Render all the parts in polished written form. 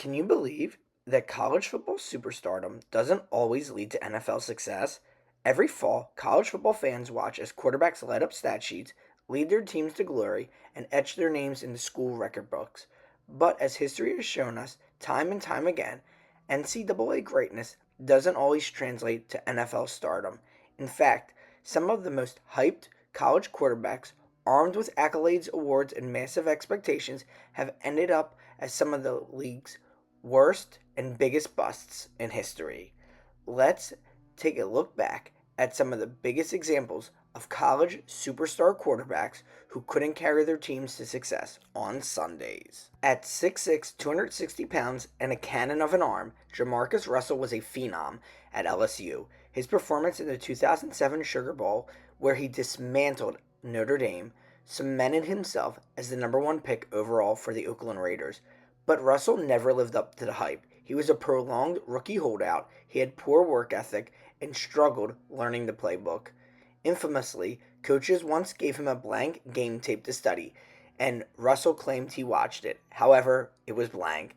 Can you believe that college football superstardom doesn't always lead to NFL success? Every fall, college football fans watch as quarterbacks light up stat sheets, lead their teams to glory, and etch their names into school record books. But as history has shown us time and time again, NCAA greatness doesn't always translate to NFL stardom. In fact, some of the most hyped college quarterbacks, armed with accolades, awards, and massive expectations, have ended up as some of the league's worst and biggest busts in history. Let's take a look back at some of the biggest examples of college superstar quarterbacks who couldn't carry their teams to success on Sundays. At 6'6", 260 pounds, and a cannon of an arm, Jamarcus Russell was a phenom at LSU. His performance in the 2007 Sugar Bowl, where he dismantled Notre Dame, cemented himself as the number one pick overall for the Oakland Raiders. But Russell never lived up to the hype. He was a prolonged rookie holdout, he had poor work ethic, and struggled learning the playbook. Infamously, coaches once gave him a blank game tape to study, and Russell claimed he watched it. However, it was blank.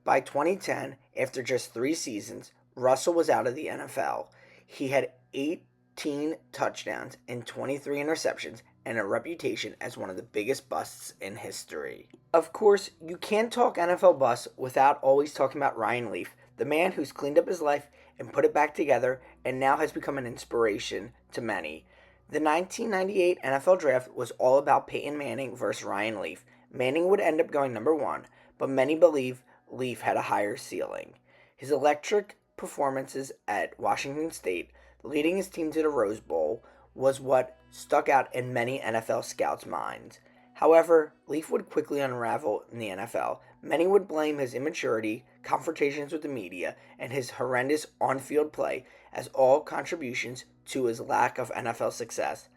By 2010, after just 3 seasons, Russell was out of the NFL. He had 18 touchdowns and 23 interceptions and a reputation as one of the biggest busts in history. Of course, you can't talk NFL busts without always talking about Ryan Leaf, the man who's cleaned up his life and put it back together and now has become an inspiration to many. The 1998 NFL Draft was all about Peyton Manning versus Ryan Leaf. Manning would end up going number one, but many believe Leaf had a higher ceiling. His electric performances at Washington State, leading his team to the Rose Bowl, was what stuck out in many NFL scouts' minds. However, Leaf would quickly unravel in the NFL. Many would blame his immaturity, confrontations with the media, and his horrendous on-field play as all contributions to his lack of NFL success.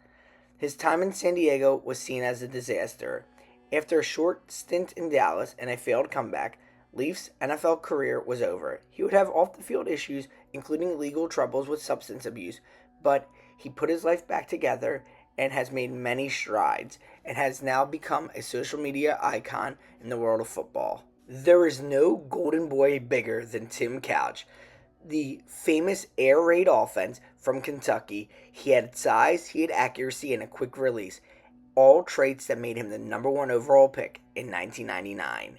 His time in San Diego was seen as a disaster. After a short stint in Dallas and a failed comeback, Leaf's NFL career was over. He would have off-the-field issues, including legal troubles with substance abuse, but he put his life back together and has made many strides and has now become a social media icon in the world of football. There is no golden boy bigger than Tim Couch. The famous air raid offense from Kentucky, he had size, he had accuracy, and a quick release, all traits that made him the number one overall pick in 1999.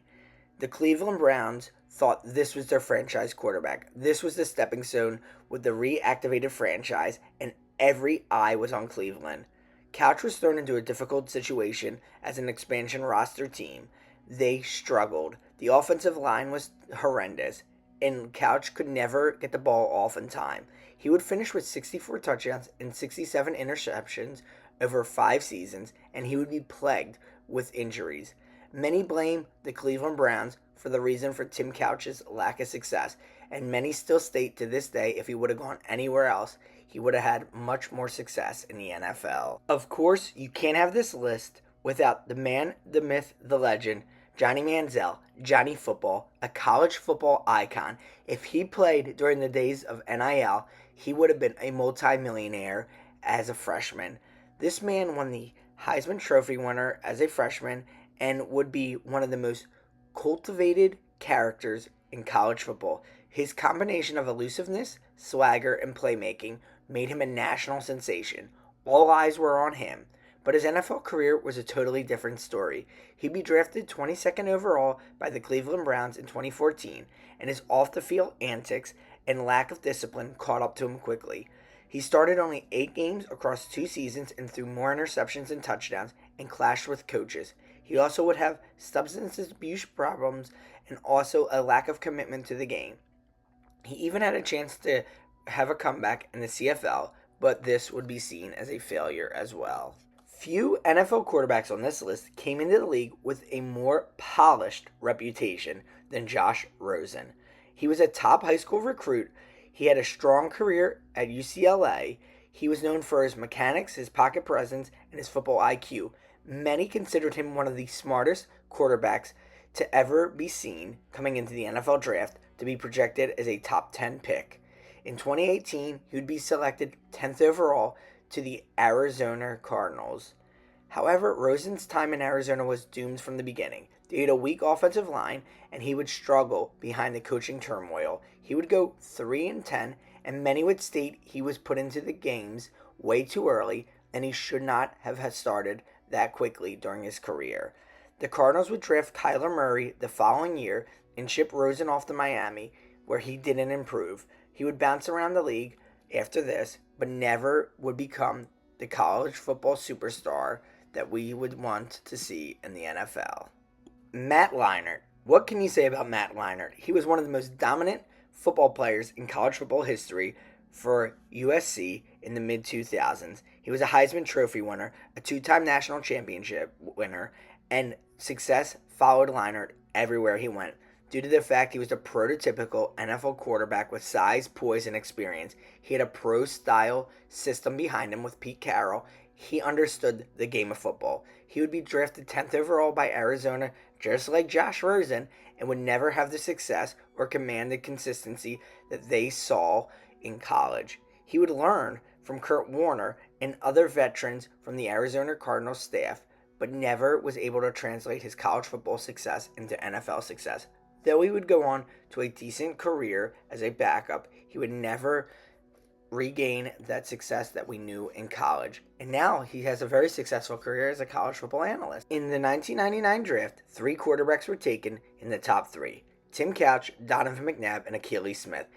The Cleveland Browns thought this was their franchise quarterback. This was the stepping stone with the reactivated franchise, and every eye was on Cleveland. Couch was thrown into a difficult situation as an expansion roster team. They struggled. The offensive line was horrendous, and Couch could never get the ball off in time. He would finish with 64 touchdowns and 67 interceptions over 5 seasons, and he would be plagued with injuries. Many blame the Cleveland Browns for the reason for Tim Couch's lack of success, and many still state to this day if he would have gone anywhere else, he would have had much more success in the NFL. Of course, you can't have this list without the man, the myth, the legend, Johnny Manziel, Johnny Football, a college football icon. If he played during the days of NIL, he would have been a multimillionaire as a freshman. This man won the Heisman Trophy winner as a freshman and would be one of the most cultivated characters in college football. His combination of elusiveness, swagger, and playmaking made him a national sensation. All eyes were on him, but his NFL career was a totally different story. He'd be drafted 22nd overall by the Cleveland Browns in 2014, and his off-the-field antics and lack of discipline caught up to him quickly. He started only 8 games across 2 seasons and threw more interceptions than touchdowns and clashed with coaches. He also would have substance abuse problems and also a lack of commitment to the game. He even had a chance to have a comeback in the CFL, but this would be seen as a failure as well. Few NFL quarterbacks on this list came into the league with a more polished reputation than Josh Rosen. He was a top high school recruit. He had a strong career at UCLA. He was known for his mechanics, his pocket presence, and his football IQ. Many considered him one of the smartest quarterbacks to ever be seen coming into the NFL draft, to be projected as a top 10 pick. In 2018, he would be selected 10th overall to the Arizona Cardinals. However, Rosen's time in Arizona was doomed from the beginning. They had a weak offensive line, and he would struggle behind the coaching turmoil. He would go 3-10, and many would state he was put into the games way too early, and he should not have started that quickly during his career. The Cardinals would draft Kyler Murray the following year and ship Rosen off to Miami, where he didn't improve. He would bounce around the league after this, but never would become the college football superstar that we would want to see in the NFL. Matt Leinart. What can you say about Matt Leinart? He was one of the most dominant football players in college football history for USC in the mid 2000s. He was a Heisman Trophy winner, a two-time national championship winner, and success followed Leinart everywhere he went. Due to the fact he was a prototypical NFL quarterback with size, poise, and experience, he had a pro-style system behind him with Pete Carroll. He understood the game of football. He would be drafted 10th overall by Arizona, just like Josh Rosen, and would never have the success or command the consistency that they saw in college. He would learn from Kurt Warner and other veterans from the Arizona Cardinals staff, but never was able to translate his college football success into NFL success. Though he would go on to a decent career as a backup, he would never regain that success that we knew in college. And now he has a very successful career as a college football analyst. In the 1999 draft, 3 quarterbacks were taken in the top 3: Tim Couch, Donovan McNabb, and Achilles Smith.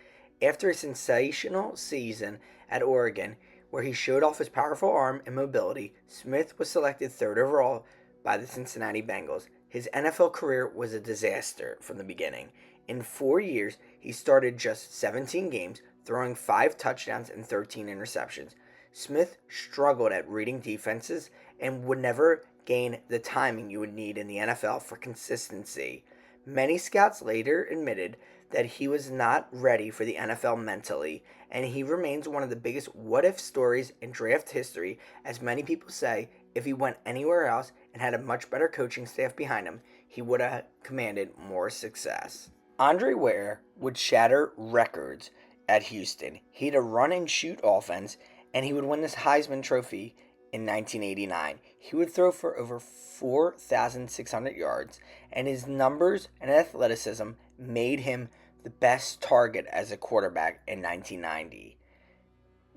After a sensational season at Oregon, where he showed off his powerful arm and mobility, Smith was selected 3rd overall by the Cincinnati Bengals. His NFL career was a disaster from the beginning. In 4 years, he started just 17 games, throwing 5 touchdowns and 13 interceptions. Smith struggled at reading defenses and would never gain the timing you would need in the NFL for consistency. Many scouts later admitted that he was not ready for the NFL mentally, and he remains one of the biggest what-if stories in draft history, as many people say if he went anywhere else and had a much better coaching staff behind him, he would have commanded more success. Andre Ware would shatter records at Houston. He had a run-and-shoot offense, and he would win this Heisman Trophy in 1989. He would throw for over 4,600 yards, and his numbers and athleticism made him the best target as a quarterback in 1990.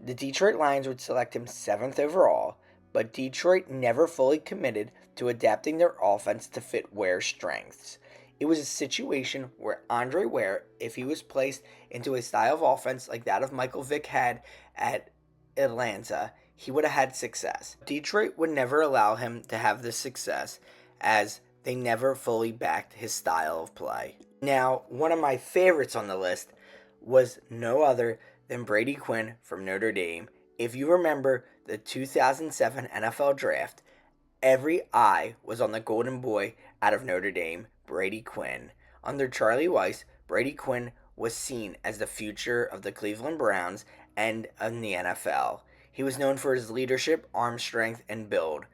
The Detroit Lions would select him 7th overall, but Detroit never fully committed to adapting their offense to fit Ware's strengths. It was a situation where Andre Ware, if he was placed into a style of offense like that of Michael Vick had at Atlanta, he would have had success. Detroit would never allow him to have this success, as they never fully backed his style of play. Now, one of my favorites on the list was no other than Brady Quinn from Notre Dame. If you remember the 2007 NFL Draft, every eye was on the golden boy out of Notre Dame, Brady Quinn. Under Charlie Weis, Brady Quinn was seen as the future of the Cleveland Browns and in the NFL. He was known for his leadership, arm strength, and build.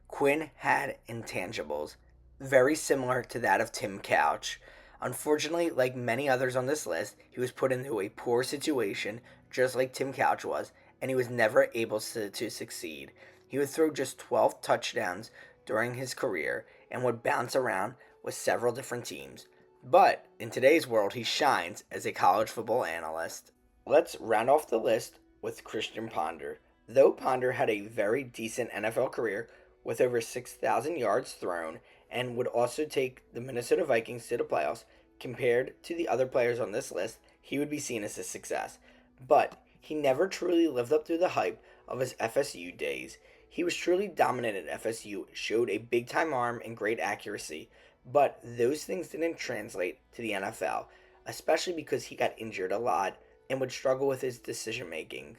Quinn had intangibles, very similar to that of Tim Couch. Unfortunately, like many others on this list, he was put into a poor situation, just like Tim Couch was, and he was never able to succeed. He would throw just 12 touchdowns during his career and would bounce around with several different teams. But in today's world, he shines as a college football analyst. Let's round off the list with Christian Ponder. Though Ponder had a very decent NFL career with over 6,000 yards thrown and would also take the Minnesota Vikings to the playoffs, compared to the other players on this list, he would be seen as a success. But he never truly lived up to the hype of his FSU days. He was truly dominant at FSU, showed a big-time arm and great accuracy, but those things didn't translate to the NFL, especially because he got injured a lot and would struggle with his decision-making.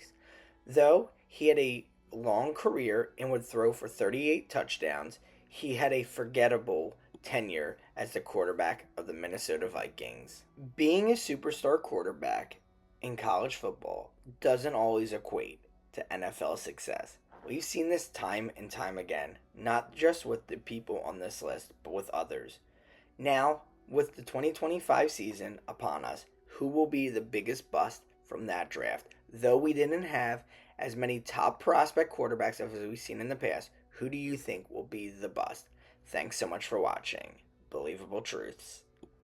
Though he had a long career and would throw for 38 touchdowns, he had a forgettable tenure as the quarterback of the Minnesota Vikings. Being a superstar quarterback in college football doesn't always equate to NFL success. We've seen this time and time again, not just with the people on this list, but with others. Now, with the 2025 season upon us, who will be the biggest bust from that draft? Though we didn't have as many top prospect quarterbacks as we've seen in the past, who do you think will be the bust? Thanks so much for watching. believable truths.